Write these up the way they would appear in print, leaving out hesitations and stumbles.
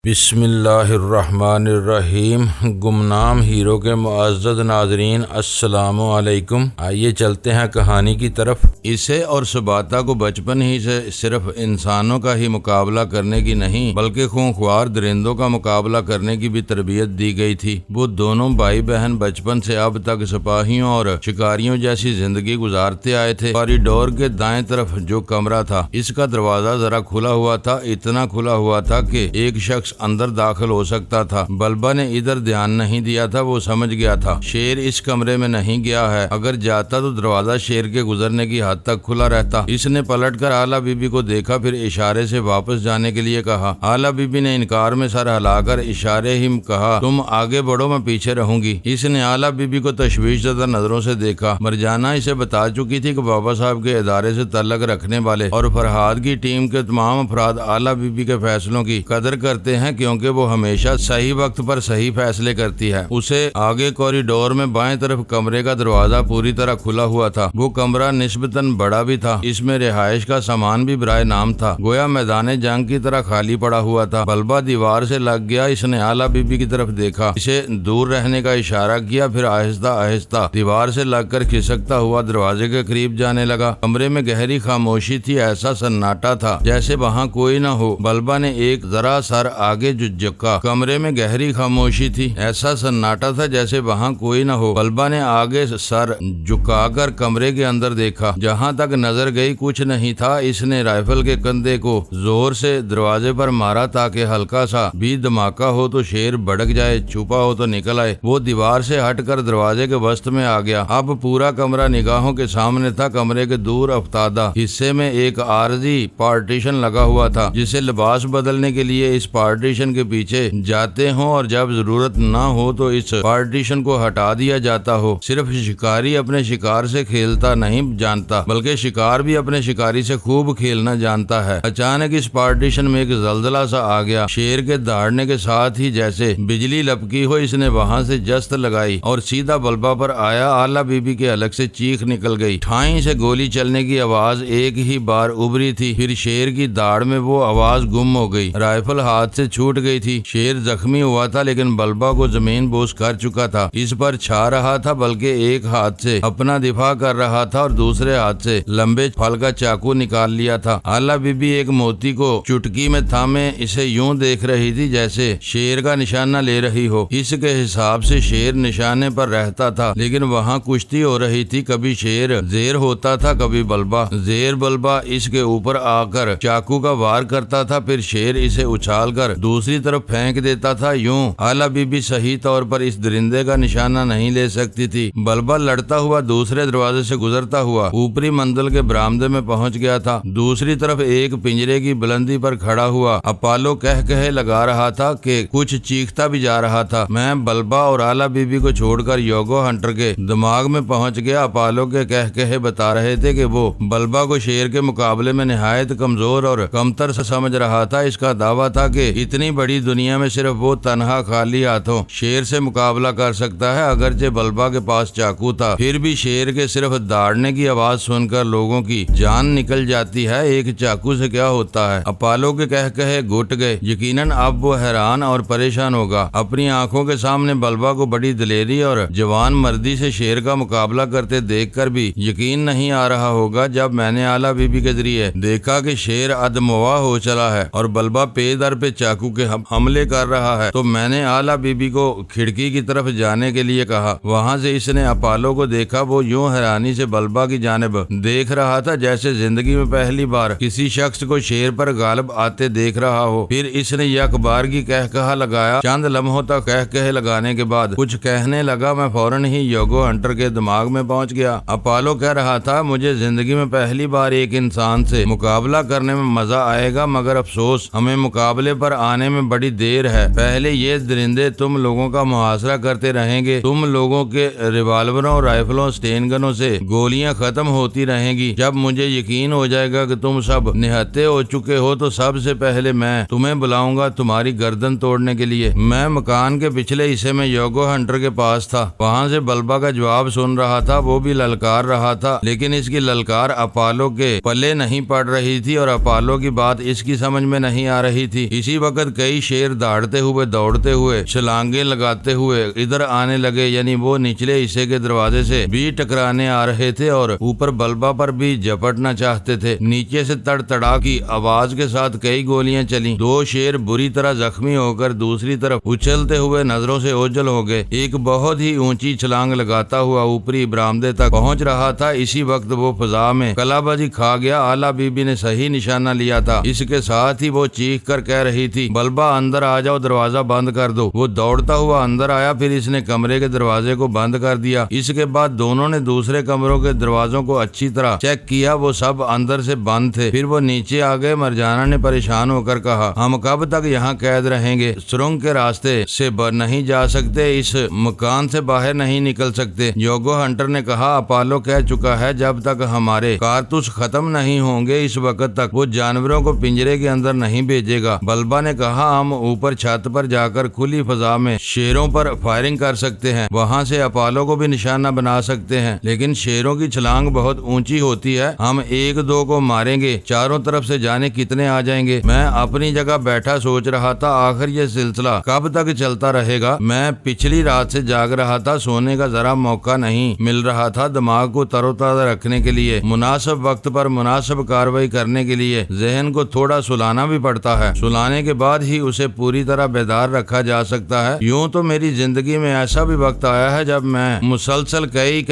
بسم اللہ الرحمن الرحیم۔ گمنام ہیرو کے معزز ناظرین السلام علیکم۔ آئیے چلتے ہیں کہانی کی طرف۔ اسے اور سباتا کو بچپن ہی سے صرف انسانوں کا ہی مقابلہ کرنے کی نہیں بلکہ خونخوار درندوں کا مقابلہ کرنے کی بھی تربیت دی گئی تھی۔ وہ دونوں بھائی بہن بچپن سے اب تک سپاہیوں اور شکاریوں جیسی زندگی گزارتے آئے تھے۔ کوریڈور کے دائیں طرف جو کمرہ تھا اس کا دروازہ ذرا کھلا ہوا تھا، اتنا کھلا ہوا تھا کہ ایک شخص اندر داخل ہو سکتا تھا۔ بلبا نے ادھر دھیان نہیں دیا تھا، وہ سمجھ گیا تھا شیر اس کمرے میں نہیں گیا ہے۔ اگر جاتا تو دروازہ شیر کے گزرنے کی حد تک کھلا رہتا۔ اس نے پلٹ کر آلا بی بی کو دیکھا، پھر اشارے سے واپس جانے کے لیے کہا۔ آلا بی بی نے انکار میں سر ہلا کر اشارے ہی کہا، تم آگے بڑھو، میں پیچھے رہوں گی۔ اس نے آلا بی بی کو تشویش زدہ نظروں سے دیکھا۔ مرجانہ اسے بتا چکی تھی کہ بابا صاحب کے ادارے سے تعلق رکھنے والے اور فرہاد کی ٹیم کے تمام افراد آلا بی بی کے فیصلوں کی قدر کرتے ہیں کیونکہ وہ ہمیشہ صحیح وقت پر صحیح فیصلے کرتی ہے۔ اسے آگے کوریڈور میں بائیں طرف کمرے کا دروازہ پوری طرح کھلا ہوا تھا۔ وہ کمرہ نسبتاً بڑا بھی تھا، اس میں رہائش کا سامان بھی برائے نام تھا، گویا میدان جنگ کی طرح خالی پڑا ہوا تھا۔ بلبا دیوار سے لگ گیا، اس نے آلا بی بی کی طرف دیکھا، اسے دور رہنے کا اشارہ کیا، پھر آہستہ آہستہ دیوار سے لگ کر کھسکتا ہوا دروازے کے قریب جانے لگا۔ کمرے میں گہری خاموشی تھی، ایسا سناٹا تھا جیسے وہاں کوئی نہ ہو۔ بلبا نے ایک ذرا سر آگے جھکا۔ کمرے میں گہری خاموشی تھی، ایسا سناٹا تھا جیسے وہاں کوئی نہ ہو۔ بلبا نے آگے سر جھکا کر کمرے کے اندر دیکھا، جہاں تک نظر گئی کچھ نہیں تھا۔ اس نے رائفل کے کندھے کو زور سے دروازے پر مارا تاکہ ہلکا سا بھی دھماکہ ہو تو شیر بھڑک جائے، چھپا ہو تو نکل آئے۔ وہ دیوار سے ہٹ کر دروازے کے وسط میں آ گیا۔ اب پورا کمرہ نگاہوں کے سامنے تھا۔ کمرے کے دور افتادہ حصے میں ایک عارضی پارٹیشن لگا ہوا تھا، جسے لباس بدلنے کے لیے اس پارٹیشن کے پیچھے جاتے ہوں اور جب ضرورت نہ ہو تو اس پارٹیشن کو ہٹا دیا جاتا ہو۔ صرف شکاری اپنے شکار سے کھیلتا نہیں جانتا بلکہ شکار بھی اپنے شکاری سے خوب کھیلنا جانتا ہے۔ اچانک اس پارٹیشن میں ایک زلزلہ سا آ گیا۔ شیر کے دہاڑنے کے ساتھ ہی جیسے بجلی لپکی ہو، اس نے وہاں سے جست لگائی اور سیدھا بلبا پر آیا۔ آلا بی بی کے حلق سے چیخ نکل گئی۔ ٹھائیں سے گولی چلنے کی آواز ایک ہی بار ابھری تھی، پھر شیر کی داڑھ میں وہ آواز گم ہو گئی۔ رائفل ہاتھ سے چھوٹ گئی تھی۔ شیر زخمی ہوا تھا لیکن بلبا کو زمین بوس کر چکا تھا۔ اس پر چھا رہا تھا بلکہ ایک ہاتھ سے اپنا دفاع کر رہا تھا اور دوسرے ہاتھ سے لمبے پھل کا چاقو نکال لیا تھا۔ آلا بی بی ایک موتی کو چٹکی میں تھامے اسے یوں دیکھ رہی تھی جیسے شیر کا نشانہ لے رہی ہو۔ اس کے حساب سے شیر نشانے پر رہتا تھا لیکن وہاں کشتی ہو رہی تھی، کبھی شیر زیر ہوتا تھا کبھی بلبا زیر۔ بلبا اس کے اوپر آ کر چاقو کا وار کرتا تھا، پھر شیر اسے اچھال کر دوسری طرف پھینک دیتا تھا۔ یوں آلا بی بی صحیح طور پر اس درندے کا نشانہ نہیں لے سکتی تھی۔ بلبا لڑتا ہوا دوسرے دروازے سے گزرتا ہوا اوپری منزل کے برآمدے میں پہنچ گیا تھا۔ دوسری طرف ایک پنجرے کی بلندی پر کھڑا ہوا اپالو کہے لگا رہا تھا کہ کچھ چیختا بھی جا رہا تھا۔ میں بلبا اور آلا بی بی کو چھوڑ کر یوگو ہنٹر کے دماغ میں پہنچ گیا۔ اپالو کے کہے بتا رہے تھے کہ وہ بلبا کو شیر کے مقابلے میں نہایت کمزور اور کمتر سمجھ رہا تھا۔ اس کا دعویٰ تھا کہ اتنی بڑی دنیا میں صرف وہ تنہا خالی ہاتھوں شیر سے مقابلہ کر سکتا ہے۔ اگرچہ بلبا کے پاس چاقو تھا پھر بھی شیر کے صرف داڑنے کی آواز سن کر لوگوں کی جان نکل جاتی ہے، ایک چاقو سے کیا ہوتا ہے۔ اپالو کے کہے گھٹ گئے۔ یقیناً اب وہ حیران اور پریشان ہوگا۔ اپنی آنکھوں کے سامنے بلبا کو بڑی دلیری اور جوان مردی سے شیر کا مقابلہ کرتے دیکھ کر بھی یقین نہیں آ رہا ہوگا۔ جب میں نے آلا بی بی کے ذریعے دیکھا کہ شیر ادموا ہو چلا ہے اور بلبا پے در پہ چاقو کے حملے کر رہا ہے تو میں نے آلا بی بی کو کھڑکی کی طرف جانے کے لیے کہا۔ وہاں سے اس نے اپالو کو دیکھا، وہ یوں حیرانی سے بلبا کی جانب دیکھ رہا تھا جیسے زندگی میں پہلی بار کسی شخص کو شیر پر غالب آتے دیکھ رہا ہو۔ پھر اس نے یک بار کی کہا لگایا۔ چند لمحوں تک کہے لگانے کے بعد کچھ کہنے لگا۔ میں فوراً ہی یوگو ہنٹر کے دماغ میں پہنچ گیا۔ اپالو کہہ رہا تھا، مجھے زندگی میں پہلی بار ایک انسان سے مقابلہ کرنے میں مزہ آئے گا، مگر افسوس ہمیں مقابلے پر آنے میں بڑی دیر ہے۔ پہلے یہ درندے تم لوگوں کا محاصرہ کرتے رہیں گے، تم لوگوں کے ریوالوروں، رائفلوں، سٹین گنوں سے گولیاں ختم ہوتی رہیں گی۔ جب مجھے یقین ہو جائے گا کہ تم سب نہتے ہو چکے ہو تو سب سے پہلے میں تمہیں بلاؤں گا تمہاری گردن توڑنے کے لیے۔ میں مکان کے پچھلے حصے میں یوگو ہنٹر کے پاس تھا، وہاں سے بلبا کا جواب سن رہا تھا۔ وہ بھی للکار رہا تھا لیکن اس کی للکار اپالو کے پلے نہیں پڑ رہی تھی اور اپالو کی بات اس کی سمجھ میں نہیں آ رہی تھی۔ اسی وقت وقت کئی شیر دوڑتے ہوئے چھلانگیں لگاتے ہوئے ادھر آنے لگے، یعنی وہ نچلے حصے کے دروازے سے بھی ٹکرانے آ رہے تھے اور اوپر بلبہ پر بھی جپٹنا چاہتے تھے۔ نیچے سے تڑتڑا کی آواز کے ساتھ کئی گولیاں چلیں۔ 2 شیر بری طرح زخمی ہو کر دوسری طرف اچھلتے ہوئے نظروں سے اوجھل ہو گئے۔ ایک بہت ہی اونچی چھلانگ لگاتا ہوا اوپری برآمدے تک پہنچ رہا تھا، اسی وقت وہ فضا میں کلا بازی کھا گیا۔ آلا بی بی نے صحیح نشانہ لیا تھا، اس کے ساتھ ہی وہ چیخ کر کہہ رہی تھی، بلبہ اندر آ جاؤ، دروازہ بند کر دو۔ وہ دوڑتا ہوا اندر آیا، پھر اس نے کمرے کے دروازے کو بند کر دیا۔ اس کے بعد دونوں نے دوسرے کمروں کے دروازوں کو اچھی طرح چیک کیا، وہ سب اندر سے بند تھے۔ پھر وہ نیچے آ گئے۔ مرجانہ نے پریشان ہو کر کہا، ہم کب تک یہاں قید رہیں گے؟ سرنگ کے راستے سے نہیں جا سکتے، اس مکان سے باہر نہیں نکل سکتے۔ یوگو ہنٹر نے کہا، اپالو کہہ چکا ہے جب تک ہمارے کارتوس ختم نہیں ہوں گے اس وقت تک وہ جانوروں کو پنجرے کے اندر نہیں بھیجے گا۔ بلبہ نے کہا، ہم اوپر چھت پر جا کر کھلی فضا میں شیروں پر فائرنگ کر سکتے ہیں، وہاں سے اپالو کو بھی نشانہ بنا سکتے ہیں، لیکن شیروں کی چھلانگ بہت اونچی ہوتی ہے، ہم 1-2 کو ماریں گے، چاروں طرف سے جانے کتنے آ جائیں گے۔ میں اپنی جگہ بیٹھا سوچ رہا تھا آخر یہ سلسلہ کب تک چلتا رہے گا۔ میں پچھلی رات سے جاگ رہا تھا، سونے کا ذرا موقع نہیں مل رہا تھا۔ دماغ کو تر و تازہ رکھنے کے لیے، مناسب وقت پر مناسب کارروائی کرنے کے لیے ذہن کو تھوڑا سلانا بھی پڑتا ہے، سلانے کے بعد ہی اسے پوری طرح بیدار رکھا جا سکتا ہے۔ یوں تو میری زندگی میں ایسا بھی وقت آیا ہے جب میں مسلسل کئی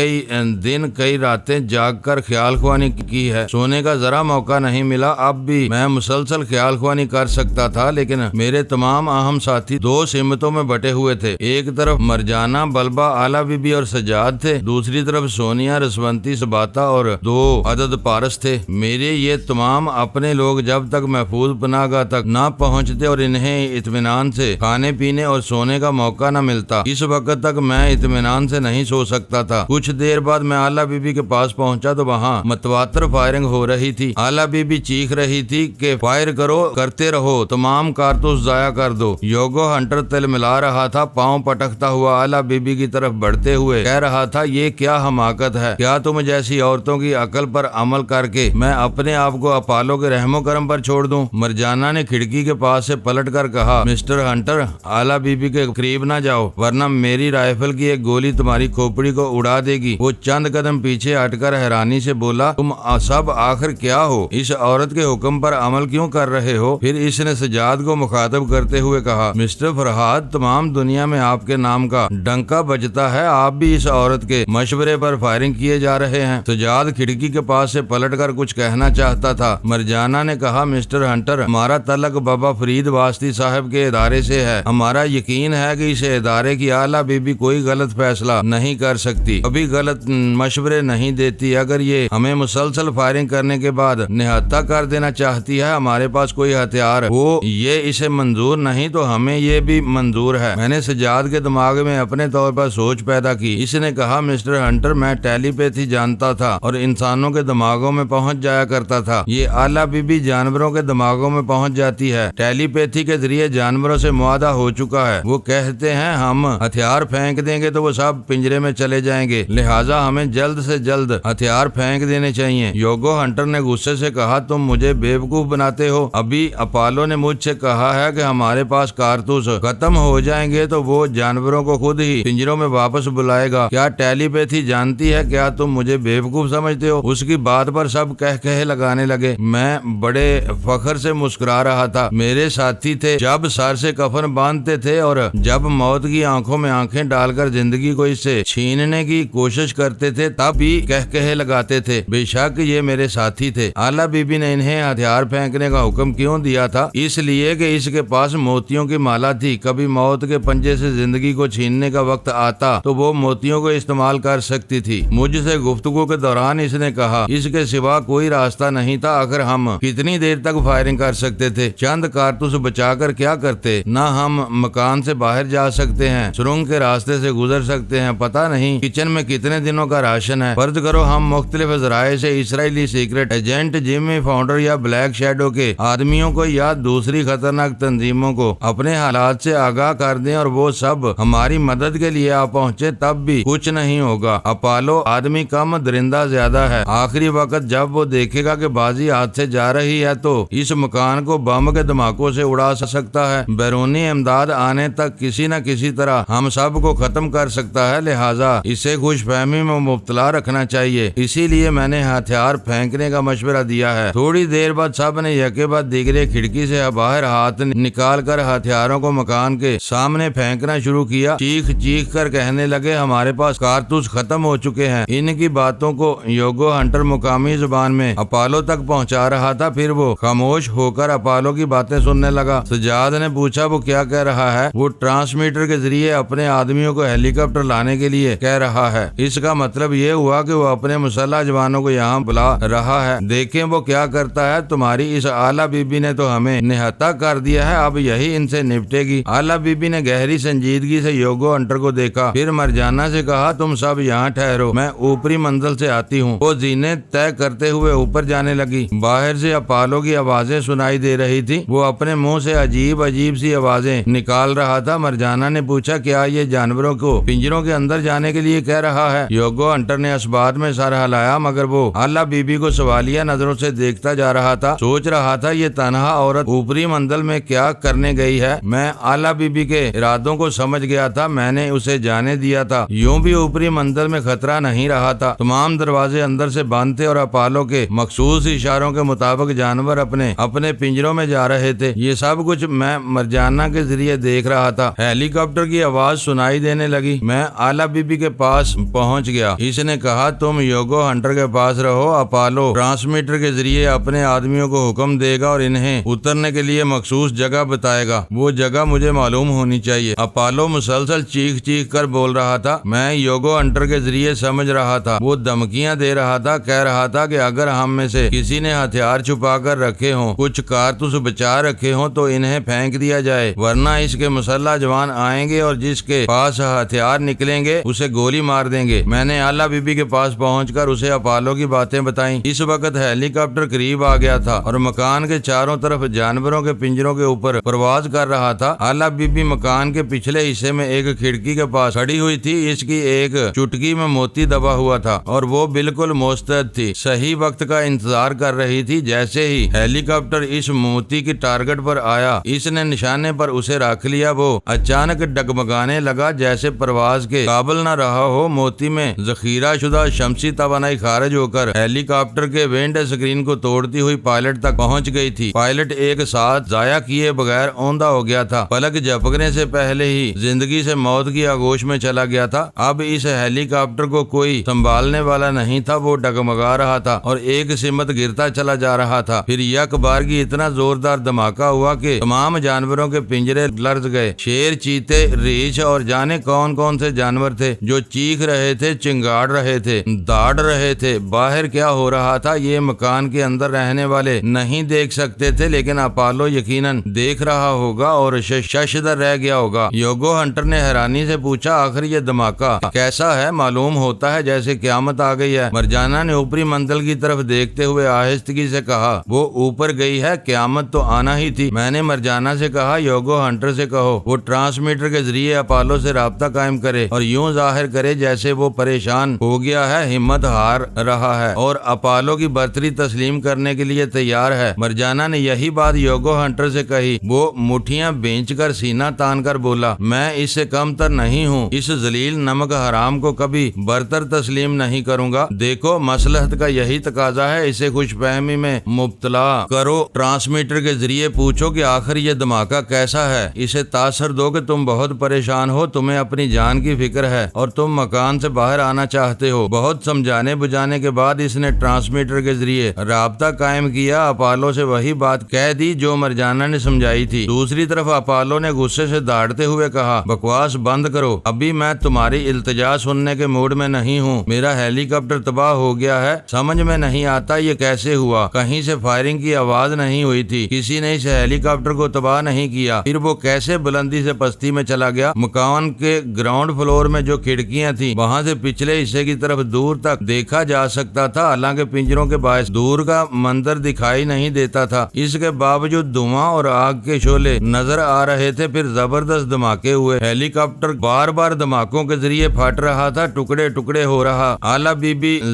دن کئی راتیں جاگ کر خیال خوانی کی ہے، سونے کا ذرا موقع نہیں ملا۔ اب بھی میں مسلسل خیال خوانی کر سکتا تھا، لیکن میرے تمام اہم ساتھی 2 سمتوں میں بٹے ہوئے تھے۔ ایک طرف مرجانہ، بلبہ، آلا بی بی اور سجاد تھے، دوسری طرف سونیا، رسونتی، سباتا اور 2 عدد پارس تھے۔ میرے یہ تمام اپنے لوگ جب تک محفوظ پناہ گاہ تک نہ پہنچتے اور انہیں اطمینان سے کھانے پینے اور سونے کا موقع نہ ملتا، اس وقت تک میں اطمینان سے نہیں سو سکتا تھا۔ کچھ دیر بعد میں آلا بی بی کے پاس پہنچا تو وہاں متواتر فائرنگ ہو رہی تھی۔ آلا بی بی چیخ رہی تھی کہ فائر کرو، کرتے رہو، تمام کارتوس ضائع کر دو۔ یوگو ہنٹر تل ملا رہا تھا، پاؤں پٹکتا ہوا آلا بی بی کی طرف بڑھتے ہوئے کہہ رہا تھا، یہ کیا حماقت ہے؟ کیا تم جیسی عورتوں کی عقل پر عمل کر کے میں اپنے آپ کو اپالو کے رحم و کرم پر چھوڑ دوں؟ مرجانہ نے کھڑکی کے پاس سے پلٹ کر کہا، مسٹر ہنٹر، آلا بی بی کے قریب نہ جاؤ ورنہ میری رائفل کی ایک گولی تمہاری کھوپڑی کو اڑا دے گی۔ وہ چند قدم پیچھے ہٹ کر حیرانی سے بولا، تم سب آخر کیا ہو؟ اس عورت کے حکم پر عمل کیوں کر رہے ہو؟ پھر اس نے سجاد کو مخاطب کرتے ہوئے کہا، مسٹر فرہاد، تمام دنیا میں آپ کے نام کا ڈنکا بجتا ہے، آپ بھی اس عورت کے مشورے پر فائرنگ کیے جا رہے ہیں۔ سجاد کھڑکی کے پاس سے پلٹ کر کچھ کہنا چاہتا تھا۔ مرجانہ نے کہا، مسٹر ہنٹر، ہمارا تعلق بابا فرید واسطی صاحب کے ادارے سے ہے، ہمارا یقین ہے کہ اس ادارے کی آلا بی بی کوئی غلط فیصلہ نہیں کر سکتی، کبھی غلط مشورے نہیں دیتی۔ اگر یہ ہمیں مسلسل فائرنگ کرنے کے بعد نہتہ کر دینا چاہتی ہے، ہمارے پاس کوئی ہتھیار ہو، یہ اسے منظور نہیں تو ہمیں یہ بھی منظور ہے۔ میں نے سجاد کے دماغ میں اپنے طور پر سوچ پیدا کی۔ اس نے کہا، مسٹر ہنٹر، میں ٹیلی پیتھی جانتا تھا اور انسانوں کے دماغوں میں پہنچ جایا کرتا تھا، یہ آلا بی بی جانوروں کے دماغوں میں پہنچ جاتی ہے۔ ٹیلی پیتھی کے ذریعے جانوروں سے معاہدہ ہو چکا ہے، وہ کہتے ہیں ہم ہتھیار پھینک دیں گے تو وہ سب پنجرے میں چلے جائیں گے، لہٰذا ہمیں جلد سے جلد ہتھیار پھینک دینے چاہیے۔ یوگو ہنٹر نے غصے سے کہا، تم مجھے بیوقوف بناتے ہو، ابھی اپالو نے مجھ سے کہا ہے کہ ہمارے پاس کارتوس ختم ہو جائیں گے تو وہ جانوروں کو خود ہی پنجروں میں واپس بلائے گا۔ کیا ٹیلی پیتھی جانتی ہے؟ کیا تم مجھے بیوقوف سمجھتے ہو؟ اس کی بات پر سب کہے لگانے لگے۔ میں بڑے فخر سے مسکرا رہا تھا۔ میرے ساتھی تھے، جب سر سے کفن باندھتے تھے اور جب موت کی آنکھوں میں آنکھیں ڈال کر زندگی کو اس سے چھیننے کی کوشش کرتے تھے، تب بھی کہے لگاتے تھے۔ بے شک یہ میرے ساتھی تھے۔ آلا بی بی نے انہیں ہتھیار پھینکنے کا حکم کیوں دیا تھا؟ اس لیے کہ اس کے پاس موتیوں کی مالا تھی، کبھی موت کے پنجے سے زندگی کو چھیننے کا وقت آتا تو وہ موتیوں کو استعمال کر سکتی تھی۔ مجھ سے گفتگو کے دوران اس نے کہا، اس کے سوا کوئی راستہ نہیں تھا، اگر ہم کتنی دیر تک فائرنگ کر سکتے تھے؟ چند کارتوس بچا کر کیا کرتے؟ نہ ہم مکان سے باہر جا سکتے ہیں، سرنگ کے راستے سے گزر سکتے ہیں، پتہ نہیں کچن میں کتنے دنوں کا راشن ہے۔ فرض کرو ہم مختلف ذرائع سے اسرائیلی سیکرٹ ایجنٹ جیمی فاؤنڈر یا بلیک شیڈو کے آدمیوں کو یا دوسری خطرناک تنظیموں کو اپنے حالات سے آگاہ کر دیں اور وہ سب ہماری مدد کے لیے آ پہنچے، تب بھی کچھ نہیں ہوگا۔ اپالو آدمی کم درندہ زیادہ ہے۔ آخری وقت جب وہ دیکھے گا کہ بازی ہاتھ سے جا رہی ہے تو اس مکان کو بم کے دھماکوں ٹوپوں سے اڑا سکتا ہے، بیرونی امداد آنے تک کسی نہ کسی طرح ہم سب کو ختم کر سکتا ہے، لہٰذا اسے خوش فہمی میں مبتلا رکھنا چاہیے، اسی لیے میں نے ہتھیار پھینکنے کا مشورہ دیا ہے۔ تھوڑی دیر بعد سب نے یکے بعد دیگرے کھڑکی سے باہر ہاتھ نکال کر ہتھیاروں کو مکان کے سامنے پھینکنا شروع کیا، چیخ چیخ کر کہنے لگے ہمارے پاس کارتوس ختم ہو چکے ہیں۔ ان کی باتوں کو یوگو ہنٹر مقامی زبان میں اپالو تک پہنچا رہا تھا، پھر وہ خاموش ہو کر اپالو کی باتیں سننے لگا۔ سجاد نے پوچھا وہ کیا کہہ رہا ہے؟ وہ ٹرانسمیٹر کے ذریعے اپنے آدمیوں کو ہیلی کاپٹر لانے کے لیے کہہ رہا ہے۔ اس کا مطلب یہ ہوا کہ وہ اپنے مسلح جوانوں کو یہاں بلا رہا ہے، دیکھیں وہ کیا کرتا ہے۔ تمہاری اس آلہ بی بی نے تو ہمیں نہتا کر دیا ہے، اب یہی ان سے نپٹے گی۔ آلہ بی بی نے گہری سنجیدگی سے یوگو ہنٹر کو دیکھا، پھر مرجانہ سے کہا تم سب یہاں ٹھہرو، میں اوپری منزل سے آتی ہوں۔ وہ زینے طے کرتے ہوئے اوپر جانے لگی۔ باہر سے اپالو کی آوازیں سنائی دے رہی تھی، وہ اپنے منہ سے عجیب عجیب سی آوازیں نکال رہا تھا۔ مرجانہ نے پوچھا کیا یہ جانوروں کو پنجروں کے اندر جانے کے لیے کہہ رہا ہے؟ یوگو ہنٹر نے اس بات میں سر ہلایا، مگر وہ آلہ بی بی کو سوالیہ نظروں سے دیکھتا جا رہا تھا، سوچ رہا تھا یہ تنہا عورت اوپری منزل میں کیا کرنے گئی ہے۔ میں آلہ بی بی کے ارادوں کو سمجھ گیا تھا، میں نے اسے جانے دیا تھا، یوں بھی اوپری منزل میں خطرہ نہیں رہا تھا۔ تمام دروازے اندر سے بند تھے اور اپالو کے مخصوص اشاروں کے مطابق جانور اپنے اپنے پنجروں میں جا رہے تھے۔ یہ سب کچھ میں مرجانہ کے ذریعے دیکھ رہا تھا۔ ہیلی کاپٹر کی آواز سنائی دینے لگی، میں آلہ بی بی کے پاس پہنچ گیا۔ اس نے کہا تم یوگو ہنٹر کے پاس رہو، اپالو ٹرانسمیٹر کے ذریعے اپنے آدمیوں کو حکم دے گا اور انہیں اترنے کے لیے مخصوص جگہ بتائے گا، وہ جگہ مجھے معلوم ہونی چاہیے۔ اپالو مسلسل چیخ چیخ کر بول رہا تھا، میں یوگو ہنٹر کے ذریعے سمجھ رہا تھا، وہ دھمکیاں دے رہا تھا، کہہ رہا تھا کہ اگر ہم میں سے کسی نے ہتھیار چھپا کر رکھے ہوں، کچھ کارتوس بچا رکھے ہوں تو انہیں پھینک دیا جائے، ورنہ اس کے مسلح جوان آئیں گے اور جس کے پاس ہتھیار نکلیں گے اسے گولی مار دیں گے۔ میں نے آلہ بی بی کے پاس پہنچ کر اسے اپالو کی باتیں بتائیں۔ اس وقت ہیلی کاپٹر قریب آ گیا تھا اور مکان کے چاروں طرف جانوروں کے پنجروں کے اوپر پرواز کر رہا تھا۔ آلہ بی بی مکان کے پچھلے حصے میں ایک کھڑکی کے پاس کھڑی ہوئی تھی، اس کی ایک چٹکی میں موتی دبا ہوا تھا اور وہ بالکل مستعد تھی، صحیح وقت کا انتظار کر رہی تھی۔ جیسے ہی ہیلی کاپٹر اس موتی کی ٹارگٹ پر آیا، اس نے نشانے پر اسے رکھ لیا، وہ اچانک ڈگمگانے لگا جیسے پرواز کے قابل نہ رہا ہو۔ موتی میں ذخیرہ شدہ شمسی توانائی خارج ہو کر ہیلی کاپٹر کے ونڈ اسکرین کو توڑتی ہوئی پائلٹ تک پہنچ گئی تھی۔ پائلٹ ایک ساتھ ضائع کیے بغیر اوندا ہو گیا تھا، پلک جھپکنے سے پہلے ہی زندگی سے موت کی آغوش میں چلا گیا تھا۔ اب اس ہیلی کاپٹر کو کوئی سنبھالنے والا نہیں تھا، وہ ڈگمگا رہا تھا اور ایک سمت گرتا چلا جا رہا تھا۔ پھر یک بارگی اتنا زوردار دھماکہ ہوا کہ تمام جانوروں کے پنجرے لرز گئے۔ شیر، چیتے، ریچھ اور جانے کون کون سے جانور تھے جو چیخ رہے تھے، چنگاڑ رہے تھے، داڑ رہے تھے۔ باہر کیا ہو رہا تھا یہ مکان کے اندر رہنے والے نہیں دیکھ سکتے تھے، لیکن اپالو یقیناً دیکھ رہا ہوگا اور ششدر رہ گیا ہوگا۔ یوگو ہنٹر نے حیرانی سے پوچھا آخر یہ دھماکہ کیسا ہے؟ معلوم ہوتا ہے جیسے قیامت آ گئی ہے۔ مرجانہ نے اوپری منزل کی طرف دیکھتے ہوئے آہستگی سے کہا وہ اوپر گئی ہے، قیامت تو آنا ہی تھی۔ میں نے مرجانہ سے کہا یوگو ہنٹر سے کہو وہ ٹرانسمیٹر کے ذریعے اپالو سے رابطہ قائم کرے اور یوں ظاہر کرے جیسے وہ پریشان ہو گیا ہے، ہمت ہار رہا ہے اور اپالو کی برتری تسلیم کرنے کے لیے تیار ہے۔ مرجانہ نے یہی بات یوگو ہنٹر سے کہی۔ وہ مٹھیاں بینچ کر سینہ تان کر بولا میں اس سے کم تر نہیں ہوں، اس ذلیل نمک حرام کو کبھی برتر تسلیم نہیں کروں گا۔ دیکھو مصلحت کا یہی تقاضا ہے، اسے خوش فہمی میں مبتلا کرو، ٹرانسمیٹر کے ذریعے پوچھو کہ آخر یہ دھماکہ کیسا ہے، اسے تاثر دو کہ تم بہت پریشان ہو، تمہیں اپنی جان کی فکر ہے اور تم مکان سے باہر آنا چاہتے ہو۔ بہت سمجھانے بجانے کے بعد اس نے ٹرانسمیٹر کے ذریعے رابطہ قائم کیا، اپالو سے وہی بات کہہ دی جو مرجانہ نے سمجھائی تھی۔ دوسری طرف اپالو نے غصے سے داڑتے ہوئے کہا بکواس بند کرو، ابھی میں تمہاری التجا سننے کے موڈ میں نہیں ہوں، میرا ہیلی کاپٹر تباہ ہو گیا ہے، سمجھ میں نہیں آتا یہ کیسے ہوا، کہیں سے فائرنگ کی آواز نہیں ہوئی تھی، کسی نے اس ہیلی کاپٹر کو تباہ نہیں کیا، پھر وہ کیسے بلندی سے پستی میں چلا گیا۔ مکان کے گراؤنڈ فلور میں جو کھڑکیاں تھیں وہاں سے پچھلے حصے کی طرف دور تک دیکھا جا سکتا تھا، حالانکہ پنجروں کے باعث دور کا منظر دکھائی نہیں دیتا تھا، اس کے باوجود دھواں اور آگ کے شعلے نظر آ رہے تھے۔ پھر زبردست دھماکے ہوئے، ہیلی کاپٹر بار بار دھماکوں کے ذریعے پھٹ رہا تھا، ٹکڑے ٹکڑے ہو رہا۔ آلہ بی بی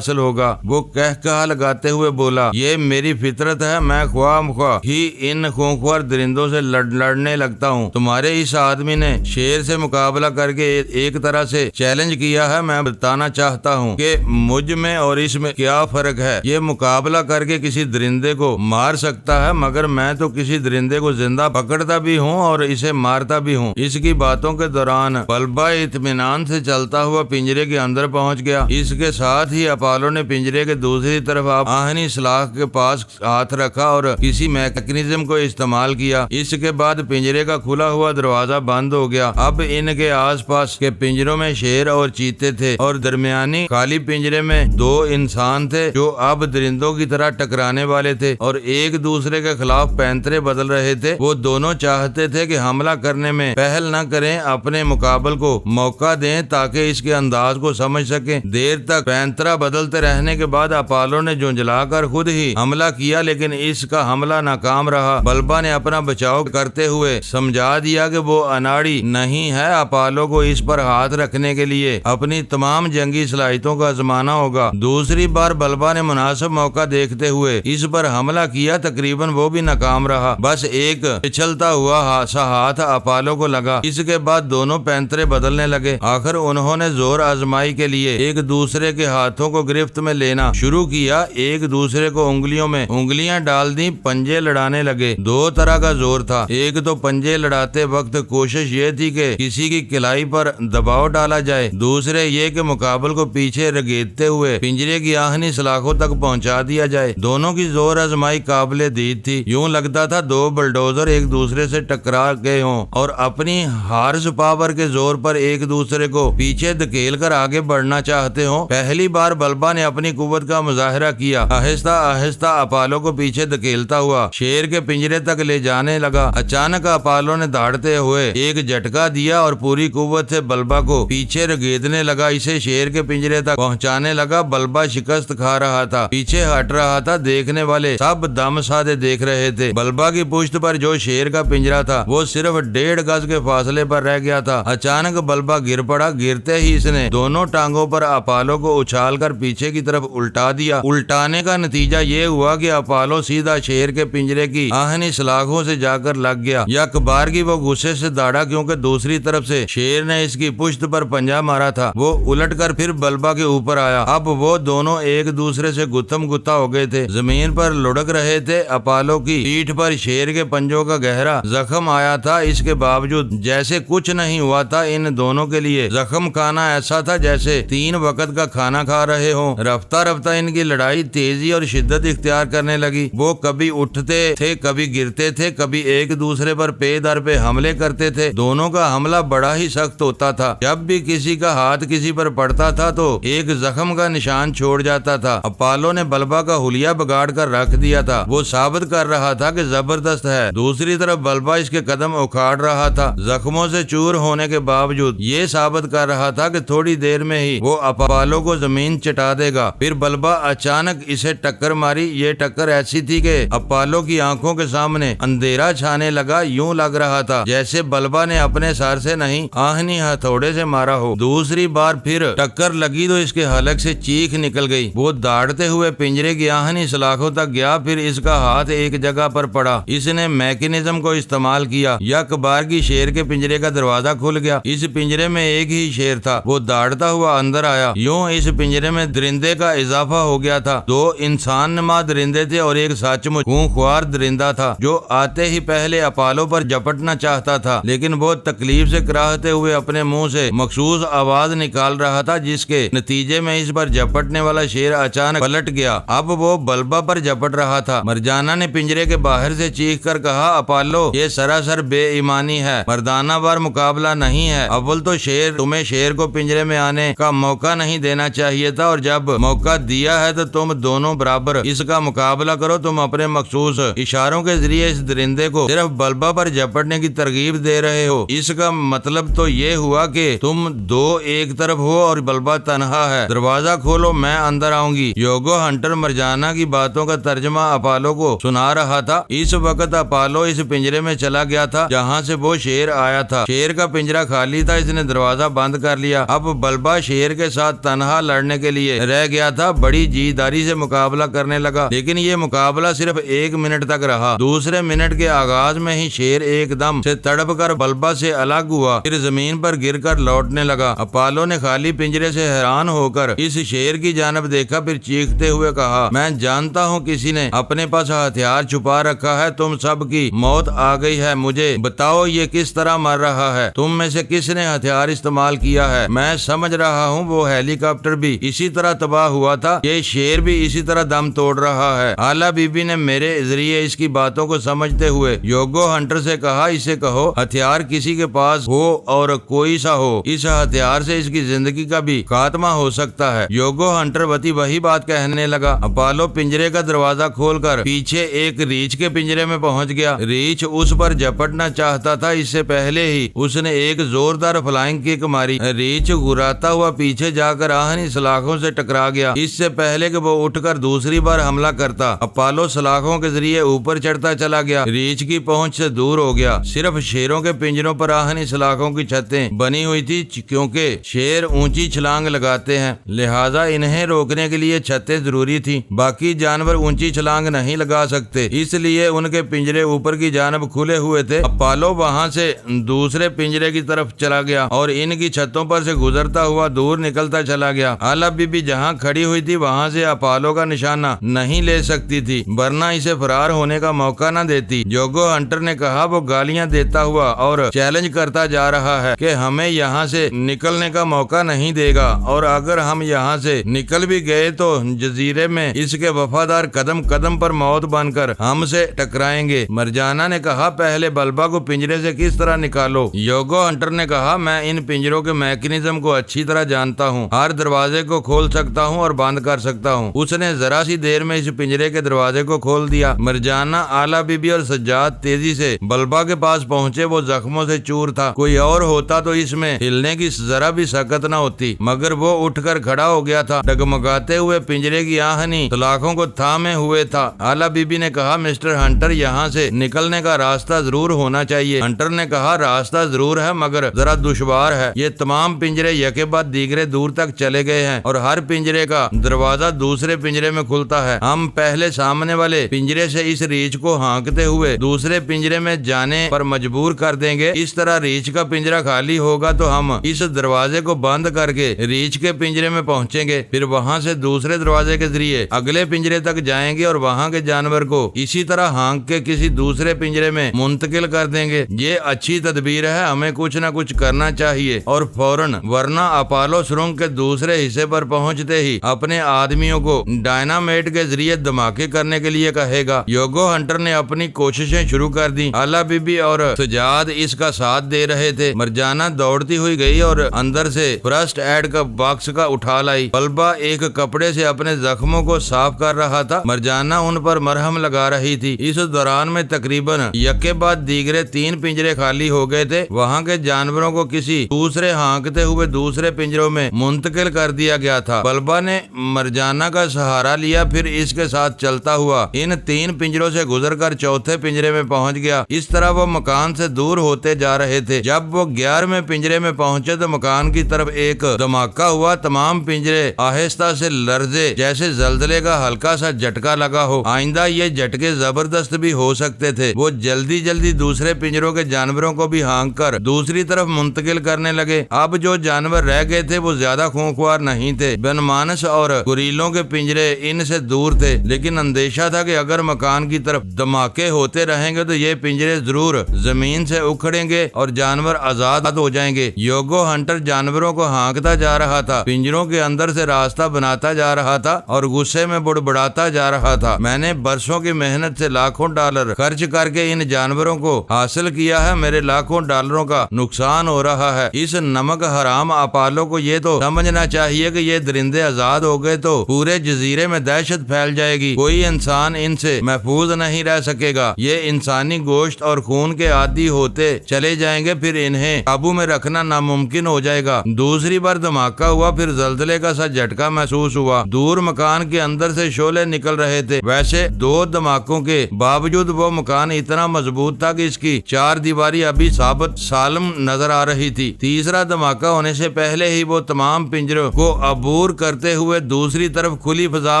حاصل ہوگا۔ وہ کہا لگاتے ہوئے بولا، یہ میری فطرت ہے، میں خواہ مخواہ ہی ان خونخوار درندوں سے لڑنے لگتا ہوں۔ تمہارے اس آدمی نے شیر سے مقابلہ کر کے ایک طرح سے چیلنج کیا ہے۔ میں بتانا چاہتا ہوں کہ مجھ میں اور اس میں کیا فرق ہے۔ یہ مقابلہ کر کے کسی درندے کو مار سکتا ہے، مگر میں تو کسی درندے کو زندہ پکڑتا بھی ہوں اور اسے مارتا بھی ہوں۔ اس کی باتوں کے دوران بلبا اطمینان سے چلتا ہوا پنجرے کے اندر پہنچ گیا۔ اس کے ساتھ ہی اپالو نے پنجرے کے دوسری طرف آہنی سلاخ کے پاس ہاتھ رکھا اور کسی میکینزم کو استعمال کیا۔ اس کے بعد پنجرے کا کھلا ہوا دروازہ بند ہو گیا۔ اب ان کے آس پاس کے پنجروں میں شیر اور چیتے تھے اور درمیانی خالی پنجرے میں دو انسان تھے جو اب درندوں کی طرح ٹکرانے والے تھے اور ایک دوسرے کے خلاف پینترے بدل رہے تھے۔ وہ دونوں چاہتے تھے کہ حملہ کرنے میں پہل نہ کریں، اپنے مقابل کو موقع دیں تاکہ اس کے انداز کو سمجھ سکیں۔ دیر تک پینترا بدلتے رہنے کے بعد اپالو نے جھنجھلا کر خود ہی حملہ کیا، لیکن اس کا حملہ ناکام رہا۔ بلبا نے اپنا بچاؤ کرتے ہوئے سمجھا دیا کہ وہ اناڑی نہیں ہے، اپالو کو اس پر ہاتھ رکھنے کے لیے اپنی تمام جنگی صلاحیتوں کا آزمانا ہوگا۔ دوسری بار بلبا نے مناسب موقع دیکھتے ہوئے اس پر حملہ کیا، تقریباً وہ بھی ناکام رہا۔ بس ایک پچھلتا ہوا سا ہاتھ اپالو کو لگا۔ اس کے بعد دونوں پینترے بدلنے لگے۔ آخر انہوں نے زور آزمائی کے لیے ایک دوسرے کے ہاتھوں کو گرفت میں لینا شروع کیا، ایک دوسرے کو انگلیوں میں انگلیاں ڈال دی، پنجے لڑانے لگے۔ دو طرح کا زور تھا، ایک تو پنجے لڑاتے وقت کوشش یہ تھی کہ کسی کی کلائی پر دباؤ ڈالا جائے، دوسرے یہ کہ مقابل کو پیچھے رگیدتے ہوئے پنجرے کی آہنی سلاخوں تک پہنچا دیا جائے۔ دونوں کی زور آزمائی قابل دید تھی، یوں لگتا تھا دو بلڈوزر ایک دوسرے سے ٹکرا گئے ہوں اور اپنی ہارس پاور کے زور پر ایک دوسرے کو پیچھے دھکیل کر آگے بڑھنا چاہتے ہوں۔ پہلی بار بلبا نے اپنی قوت کا مظاہرہ کیا، آہستہ آہستہ اپالو کو پیچھے دھکیلتا ہوا شیر کے پنجرے تک لے جانے لگا۔ اچانک اپالو نے دھاڑتے ہوئے ایک جھٹکا دیا اور پوری قوت سے بلبا کو پیچھے رگیدنے لگا، اسے شیر کے پنجرے تک پہنچانے لگا۔ بلبا شکست کھا رہا تھا، پیچھے ہٹ رہا تھا، دیکھنے والے سب دم سادے دیکھ رہے تھے۔ بلبا کی پشت پر جو شیر کا پنجرا تھا وہ صرف 1.5 گز کے فاصلے پر رہ گیا تھا۔ اچانک بلبا گر پڑا، گرتے ہی اس نے دونوں ٹانگوں پر اپالو کو اچھال کر پیچھے کی طرف الٹا دیا۔ الٹانے کا نتیجہ یہ ہوا کہ اپالو سیدھا شیر کے پنجرے کی آہنی سلاخوں سے جا کر لگ گیا۔ یک بار کی وہ غصے سے داڑا کیونکہ دوسری طرف سے شیر نے اس کی پشت پر پنجہ مارا تھا۔ وہ الٹ کر پھر بلبا کے اوپر آیا۔ اب وہ دونوں ایک دوسرے سے گتھم گتھا ہو گئے تھے، زمین پر لڑک رہے تھے۔ اپالو کی پیٹھ پر شیر کے پنجوں کا گہرا زخم آیا تھا، اس کے باوجود جیسے کچھ نہیں ہوا تھا۔ ان دونوں کے لیے زخم کھانا ایسا تھا جیسے 3 وقت کا کھانا کھا رہے ہوں۔ رفتہ رفتہ ان کی لڑائی تیزی اور شدت اختیار کرنے لگی۔ وہ کبھی اٹھتے تھے، کبھی گرتے تھے، کبھی ایک دوسرے پر پے در پہ حملے کرتے تھے۔ دونوں کا حملہ بڑا ہی سخت ہوتا تھا، جب بھی کسی کا ہاتھ کسی پر پڑتا تھا تو ایک زخم کا نشان چھوڑ جاتا تھا۔ اپالو نے بلبا کا حلیہ بگاڑ کر رکھ دیا تھا، وہ ثابت کر رہا تھا کہ زبردست ہے۔ دوسری طرف بلبا اس کے قدم اکھاڑ رہا تھا، زخموں سے چور ہونے کے باوجود یہ ثابت کر رہا تھا کہ تھوڑی دیر میں ہی وہ اپالو کو زمین چٹا دے گا۔ پھر بلبا اچانک اسے ٹکر ماری۔ یہ ٹکر ایسی تھی کہ اپالو کی آنکھوں کے سامنے اندھیرا چھانے لگا، یوں لگ رہا تھا جیسے بلبا نے اپنے سر سے نہیں آہنی ہتھوڑے سے مارا ہو۔ دوسری بار پھر ٹکر لگی تو اس کے حلق سے چیخ نکل گئی۔ وہ داڑتے ہوئے پنجرے کی آہنی سلاخوں تک گیا، پھر اس کا ہاتھ ایک جگہ پر پڑا۔ اس نے میکینزم کو استعمال کیا، یک بار کی شیر کے پنجرے کا دروازہ کھل گیا۔ اس پنجرے میں ایک ہی شیر تھا، وہ داڑتا ہوا اندر آیا۔ یوں اس پنجرے میں درندے کا اضافہ ہو گیا تھا۔ 2 انسان نما درندے تھے اور ایک سچ مچ خونخوار درندہ تھا جو آتے ہی پہلے اپالو پر جپٹنا چاہتا تھا، لیکن وہ تکلیف سے کراہتے ہوئے اپنے منہ سے مخصوص آواز نکال رہا تھا، جس کے نتیجے میں اس پر جپٹنے والا شیر اچانک پلٹ گیا۔ اب وہ بلبا پر جپٹ رہا تھا۔ مرجانہ نے پنجرے کے باہر سے چیخ کر کہا، اپالو یہ سراسر بے ایمانی ہے، مردانہ وار مقابلہ نہیں ہے۔ اول تو تمہیں شیر کو پنجرے میں آنے کا موقع نہیں دینا چاہیے تھا، اور جب موقع دیا ہے تو تم دونوں برابر اس کا مقابلہ کرو۔ تم اپنے مخصوص اشاروں کے ذریعے اس درندے کو صرف بلبا پر جپٹنے کی ترغیب دے رہے ہو۔ اس کا مطلب تو یہ ہوا کہ تم 2 ایک طرف ہو اور بلبا تنہا ہے۔ دروازہ کھولو، میں اندر آؤں گی۔ یوگو ہنٹر مرجانہ کی باتوں کا ترجمہ اپالو کو سنا رہا تھا۔ اس وقت اپالو اس پنجرے میں چلا گیا تھا جہاں سے وہ شیر آیا تھا۔ شیر کا پنجرا خالی تھا، اس نے دروازہ بند کر لیا۔ اب بلبا شیر کے ساتھ تنہا لڑنے کے لیے رہ گیا تھا بڑی جی داری سے مقابلہ کرنے لگا، لیکن یہ مقابلہ صرف 1 منٹ تک رہا۔ دوسرے منٹ کے آغاز میں ہی شیر ایک دم سے تڑپ کر بلبا سے الگ ہوا، پھر زمین پر گر کر لوٹنے لگا۔ اپالو نے خالی پنجرے سے حیران ہو کر اس شیر کی جانب دیکھا، پھر چیختے ہوئے کہا، میں جانتا ہوں کسی نے اپنے پاس ہتھیار چھپا رکھا ہے، تم سب کی موت آ گئی ہے، مجھے بتاؤ یہ کس طرح مر رہا ہے، تم میں سے کس نے ہتھیار استعمال کیا ہے؟ میں سمجھ رہا ہوں وہ ہیلی کاپٹر بھی اسی طرح تباہ ہوا تھا، یہ شیر بھی اسی طرح دم توڑ رہا ہے۔ آلا بی بی نے میرے ذریعے اس کی باتوں کو سمجھتے ہوئے یوگو ہنٹر سے کہا، اسے کہو ہتھیار کسی کے پاس ہو اور کوئی سا ہو، اس ہتھیار سے اس کی زندگی کا بھی خاتمہ ہو سکتا ہے۔ یوگو ہنٹر وہی بات کہنے لگا۔ اپالو پنجرے کا دروازہ کھول کر پیچھے ایک ریچھ کے پنجرے میں پہنچ گیا۔ ریچھ اس پر جھپٹنا چاہتا تھا، اس سے پہلے ہی اس نے ایک زوردار فلائنگ کک ماری۔ ریچھ گھراتا ہوا پیچھے جا کر آہنی سلاخوں سے ٹکرا گیا، اس سے پہلے کہ وہ اٹھ کر دوسری بار حملہ کرتا۔ اپالو سلاخوں کے ذریعے اوپر چڑھتا چلا گیا، ریچھ کی پہنچ سے دور ہو گیا۔ صرف شیروں کے پنجروں پر آہنی سلاخوں کی چھتیں بنی ہوئی تھی، کیونکہ شیر اونچی چھلانگ لگاتے ہیں، لہذا انہیں روکنے کے لیے چھتیں ضروری تھی۔ باقی جانور اونچی چھلانگ نہیں لگا سکتے، اس لیے ان کے پنجرے اوپر کی جانب کھلے ہوئے تھے۔ اپالو وہاں سے دوسرے پنجرے کی طرف چلا گیا اور ان کی چھتوں پر سے گزرتا ہوا دور نکلتا چلا گیا۔ آلا بی بی جہاں کھڑی ہوئی تھی وہاں سے اپالو کا نشانہ نہیں لے سکتی تھی، ورنہ اسے فرار ہونے کا موقع نہ دیتی۔ یوگو ہنٹر نے کہا، وہ گالیاں دیتا ہوا اور چیلنج کرتا جا رہا ہے کہ ہمیں یہاں سے نکلنے کا موقع نہیں دے گا، اور اگر ہم یہاں سے نکل بھی گئے تو جزیرے میں اس کے وفادار قدم قدم پر موت بن کر ہم سے ٹکرائیں گے۔ مرجانا نے کہا، پہلے بلبا کو پنجرے سے کس طرح نکالو۔ یوگو ہنٹر نے کہا، میں ان پنجروں کے میکینزم کو اچھی طرح جانتا ہوں، ہر دروازے کو کھول سکتا ہوں اور بند کر سکتا ہوں۔ اس نے ذرا سی دیر میں اس پنجرے کے دروازے کو کھول دیا۔ مرجانا، آلا بی بی اور سجاد تیزی سے بلبا کے پاس پہنچے، وہ زخموں سے چور تھا، کوئی اور ہوتا تو اس میں ہلنے کی ذرا بھی سکت نہ ہوتی، مگر وہ اٹھ کر کھڑا ہو گیا تھا، ڈگمگاتے ہوئے پنجرے کی آہنی سلاخوں کو تھامے ہوئے تھا۔ آلا بی بی نے کہا، مسٹر ہنٹر، یہاں سے نکلنے کا راستہ ضرور ہونا چاہیے۔ ہنٹر نے کہا، راستہ ضرور ہے مگر ذرا دشوار ہے۔ یہ تمام پنجرے یکے بعد دیگرے دور تک چلے گئے ہیں اور ہر پنجرے کا دروازہ دوسرے پنجرے میں کھلتا ہے۔ ہم پہلے سامنے والے پنجرے سے اس ریچھ کو ہانکتے ہوئے دوسرے پنجرے میں جانے پر مجبور کر دیں گے، اس طرح ریچھ کا پنجرہ خالی ہوگا تو ہم اس دروازے کو بند کر کے ریچھ کے پنجرے میں پہنچیں گے، پھر وہاں سے دوسرے دروازے کے ذریعے اگلے پنجرے تک جائیں گے اور وہاں کے جانور کو اسی طرح ہانک کے کسی دوسرے پنجرے میں منتقل کر دیں گے۔ یہ اچھی تدبیر ہے، ہمیں کچھ نہ کچھ کرنا چاہیے اور فوراً، ورنہ اپالو سرنگ کے دوسرے حصے پر پہنچتے ہی اپنے آدمیوں کو ڈائنامیٹ کے ذریعے دھماکے کرنے کے لیے کہے گا۔ یوگو ہنٹر نے اپنی کوششیں شروع کر دی۔ آلا بی بی اور سجاد اس کا ساتھ دے رہے تھے۔ مرجانا دوڑتی ہوئی گئی اور اندر سے فرسٹ ایڈ کا باکس کا اٹھا لائی۔ بلبا ایک کپڑے سے اپنے زخموں کو صاف کر رہا تھا، مرجانا ان پر مرہم لگا رہی تھی۔ اس دوران میں تقریباً یکے بعد دیگرے 3 پنجرے خالی ہو گئے تھے، وہاں کے جانوروں کو کسی دوسرے ہانکتے ہوئے دوسرے پنجروں میں منتقل کر دیا گیا تھا۔ بلبا نے مرجانا کا سہارا لیا، پھر اس کے ساتھ چلتا ہوا ان 3 پنجروں سے گزر کر چوتھے پنجرے میں پہنچ گیا۔ اس طرح وہ مکان سے دور ہوتے جا رہے تھے۔ جب وہ 11ویں پنجرے میں پہنچے تو مکان کی طرف ایک دھماکہ ہوا، تمام پنجرے آہستہ سے لرزے جیسے زلزلے کا ہلکا سا جھٹکا لگا ہو۔ آئندہ یہ جھٹکے زبردست بھی ہو سکتے تھے۔ وہ جلدی جلدی دوسرے پنجروں کے جانوروں کو بھی ہانک کر دوسری طرف منتقل کرنے لگے۔ اب جو جانور رہ گئے تھے وہ زیادہ خونخوار نہیں تھے، بن مانس اور گوریلوں کے پنجرے ان سے دور تھے، لیکن اندیشہ تھا کہ اگر مکان کی طرف دھماکے ہوتے رہیں گے تو یہ پنجرے ضرور زمین سے اکھڑیں گے اور جانور آزاد ہو جائیں گے۔ یوگو ہنٹر جانوروں کو ہانکتا جا رہا تھا، پنجروں کے اندر سے راستہ بناتا جا رہا تھا اور غصے میں بڑبڑاتا جا رہا تھا۔ میں نے برسوں کی محنت سے لاکھوں ڈالر خرچ کر کے ان جانوروں کو حاصل کیا ہے، میرے لاکھوں ڈالروں کا نقصان ہو رہا ہے۔ اس نمک حرام اپالو کو یہ تو سمجھنا چاہیے کہ یہ درندے آزاد ہو گئے تو پورے جزیرے میں دہشت پھیل جائے گی، کوئی انسان ان سے محفوظ نہیں رہ سکے گا۔ یہ انسانی گوشت اور خون کے عادی ہوتے چلے جائیں گے، پھر انہیں قابو میں رکھنا ناممکن ہو جائے گا۔ دوسری بار دھماکہ ہوا، پھر زلزلے کا سا جھٹکا محسوس ہوا۔ دور مکان کے اندر سے شعلے نکل رہے تھے۔ ویسے 2 دھماکوں کے باوجود وہ مکان اتنا مضبوط تھا کہ اس کی 4 دیواری ابھی ثابت سالم نظر آ رہی تھی۔ تیسرا دھماکہ ہونے سے پہلے ہی وہ تمام پنجروں کو ابو عبور کرتے ہوئے دوسری طرف کھلی فضا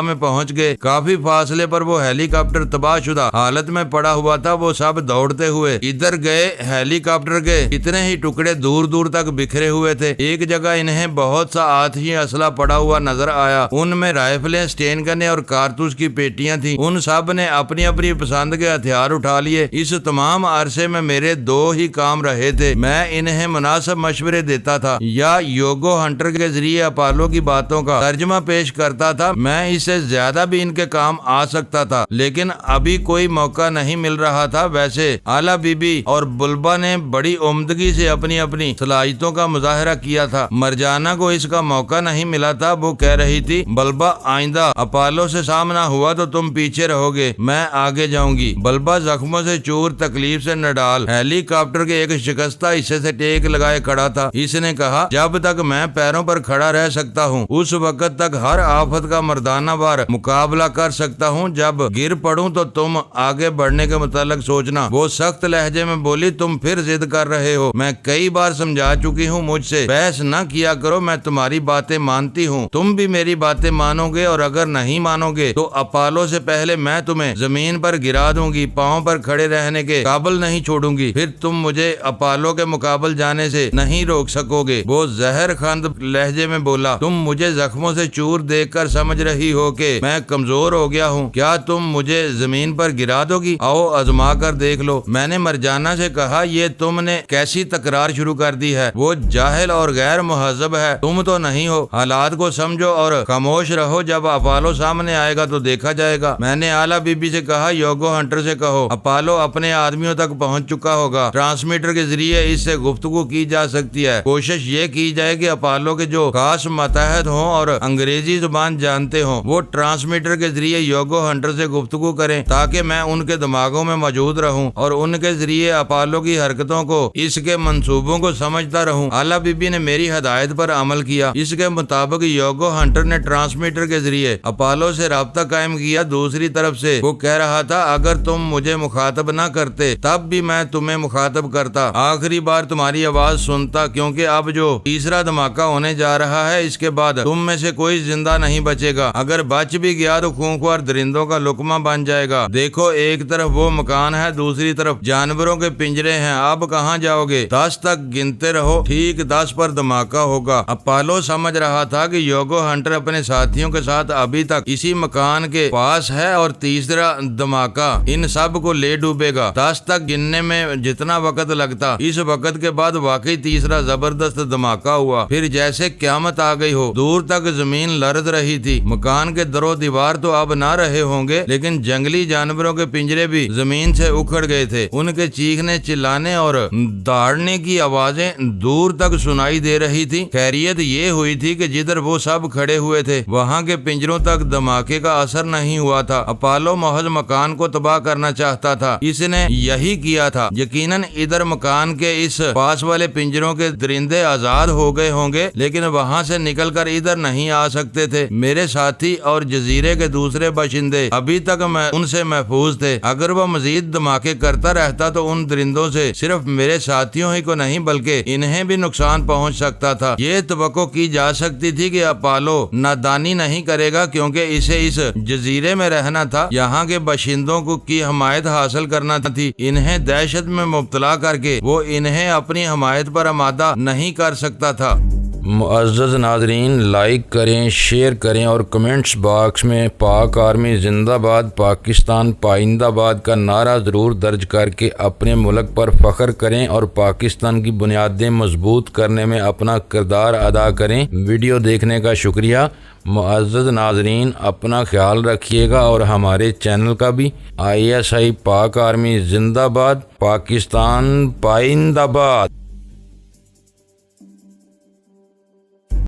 میں پہنچ گئے۔ کافی فاصلے پر وہ ہیلی کاپٹر تباہ شدہ حالت میں پڑا ہوا تھا۔ وہ سب دوڑتے ہوئے ادھر گئے۔ ہیلی کاپٹر کے اتنے ہی ٹکڑے دور دور تک بکھرے ہوئے تھے۔ ایک جگہ انہیں بہت سا آتشی اسلحہ پڑا ہوا نظر آیا۔ ان میں رائفلیں، اسٹین گنیں اور کارتوس کی پیٹیاں تھیں۔ ان سب نے اپنی اپنی پسند کے ہتھیار اٹھا لیے۔ اس تمام عرصے میں میرے دو ہی کام رہے تھے۔ میں انہیں مناسب مشورے دیتا تھا یا یوگو ہنٹر کے ذریعے اپالو کی باتوں کا ترجمہ پیش کرتا تھا۔ میں اس سے زیادہ بھی ان کے کام آ سکتا تھا، لیکن ابھی کوئی موقع نہیں مل رہا تھا۔ ویسے آلا بی بی اور بلبا نے بڑی عمدگی سے اپنی اپنی صلاحیتوں کا مظاہرہ کیا تھا۔ مرجانہ کو اس کا موقع نہیں ملا تھا۔ وہ کہہ رہی تھی، بلبا آئندہ اپالو سے سامنا ہوا تو تم پیچھے رہو گے، میں آگے جاؤں گی۔ بلبا زخموں سے چور، تکلیف سے نڈال، ہیلی کاپٹر کے ایک شکستہ حصے سے ٹیک لگائے کھڑا تھا۔ اس نے کہا، جب تک میں پیروں پر کھڑا رہ سکتا ہوں اس وقت تک ہر آفت کا مردانہ وار مقابلہ کر سکتا ہوں۔ جب گر پڑوں تو تم آگے بڑھنے کے متعلق سوچنا۔ وہ سخت لہجے میں بولی، تم پھر ضد کر رہے ہو، میں کئی بار سمجھا چکی ہوں، مجھ سے بحث نہ کیا کرو، میں تمہاری باتیں مانتی ہوں، تم بھی میری باتیں مانو گے، اور اگر نہیں مانو گے تو اپالو سے پہلے میں تمہیں زمین پر گرا دوں گی، پاؤں پر کھڑے رہنے کے قابل نہیں چھوڑوں گی، پھر تم مجھے اپالو کے مقابل جانے سے نہیں روک سکو گے۔ وہ زہر خند لہجے میں بولا، تم مجھے زخموں سے چور دیکھ کر سمجھ رہی ہو کہ میں کمزور ہو گیا ہوں؟ کیا تم مجھے زمین پر گرا دو گی؟ آؤ آزما کر دیکھ لو۔ میں نے مرجانہ سے کہا، یہ تم نے کیسی تکرار شروع کر دی ہے؟ وہ جاہل اور غیر مہذب ہے، تم تو نہیں ہو۔ حالات کو سمجھو اور خاموش رہو، جب اپالو سامنے آئے گا تو دیکھا جائے گا۔ میں نے آلا بی بی سے کہا، یوگو ہنٹر سے کہو اپالو اپنے آدمیوں تک پہنچ چکا ہوگا، ٹرانسمیٹر کے ذریعے اس سے گفتگو کی جا سکتی ہے۔ کوشش یہ کی جائے کہ اپالو کے جو خاص ماتحت ہوں اور انگریزی زبان جانتے ہوں وہ ٹرانسمیٹر کے ذریعے یوگو ہنٹر سے گفتگو کریں، تاکہ میں ان کے دماغوں میں موجود رہوں اور ان کے ذریعے اپالو کی حرکتوں کو، اس کے منصوبوں کو سمجھتا رہوں۔ آلا بی بی نے میری ہدایت پر عمل کیا۔ اس کے مطابق یوگو ہنٹر نے ٹرانسمیٹر کے ذریعے اپالو سے رابطہ قائم کیا۔ دوسری طرف سے وہ کہہ رہا تھا، اگر تم مجھے مخاطب نہ کرتے تب بھی میں تمہیں مخاطب کرتا، آخری بار تمہاری آواز سنتا، کیونکہ اب جو تیسرا دھماکہ ہونے جا رہا ہے اس کے بعد تم میں سے کوئی زندہ نہیں بچے گا۔ اگر بچ بھی گیا تو خونخوار درندوں کا لقمہ بن جائے گا۔ دیکھو، ایک طرف وہ مکان ہے، دوسری طرف جانوروں کے پنجرے ہیں، اب کہاں جاؤ گے؟ 10 تک گنتے رہو، ٹھیک 10 پر دھماکہ ہوگا۔ اپالو سمجھ رہا تھا کہ یوگو ہنٹر اپنے ساتھیوں کے ساتھ ابھی تک اسی مکان کے پاس ہے اور تیسرا دھماکہ ان سب کو لے ڈوبے گا۔ 10 تک گننے میں جتنا وقت لگتا، اس وقت کے بعد واقعی تیسرا زبردست دھماکہ ہوا، پھر جیسے قیامت آ گئی ہو۔ دور تک زمین لرز رہی تھی۔ مکان کے در و دیوار تو اب نہ رہے ہوں گے، لیکن جنگلی جانوروں کے پنجرے بھی زمین سے اکھڑ گئے تھے۔ ان کے چیخنے، چلانے اور داڑنے کی آوازیں دور تک سنائی دے رہی تھی۔ خیریت یہ ہوئی تھی کہ جدھر وہ سب کھڑے ہوئے تھے وہاں کے پنجروں تک دھماکے کا اثر نہیں ہوا تھا۔ اپالو محض مکان کو تباہ کرنا چاہتا تھا، اس نے یہی کیا تھا۔ یقیناً ادھر مکان کے اس پاس والے پنجروں کے درندے آزاد ہو گئے ہوں گے، لیکن وہاں سے نکل کر ادھر نہیں آ سکتے تھے۔ میرے ساتھی اور جزیرے کے دوسرے باشندے ابھی تک ان سے محفوظ تھے۔ اگر وہ مزید دھماکے کرتا رہتا تو ان درندوں سے صرف میرے ساتھیوں ہی کو نہیں بلکہ انہیں بھی نقصان پہنچ سکتا تھا۔ یہ توقع کی جا سکتی تھی کہ اپالو نادانی نہیں کرے گا، کیونکہ اسے اس جزیرے میں رہنا تھا، یہاں کے باشندوں کی حمایت حاصل کرنا تھی۔ انہیں دہشت میں مبتلا کر کے وہ انہیں اپنی حمایت پر آمادہ نہیں کر سکتا تھا۔ معزز ناظرین، لائک کریں، شیئر کریں اور کمنٹس باکس میں پاک آرمی زندہ باد، پاکستان پائندہ باد کا نعرہ ضرور درج کر کے اپنے ملک پر فخر کریں اور پاکستان کی بنیادیں مضبوط کرنے میں اپنا کردار ادا کریں۔ ویڈیو دیکھنے کا شکریہ۔ معزز ناظرین، اپنا خیال رکھیے گا اور ہمارے چینل کا بھی۔ ISI پاک آرمی زندہ باد، پاکستان پائندہ باد۔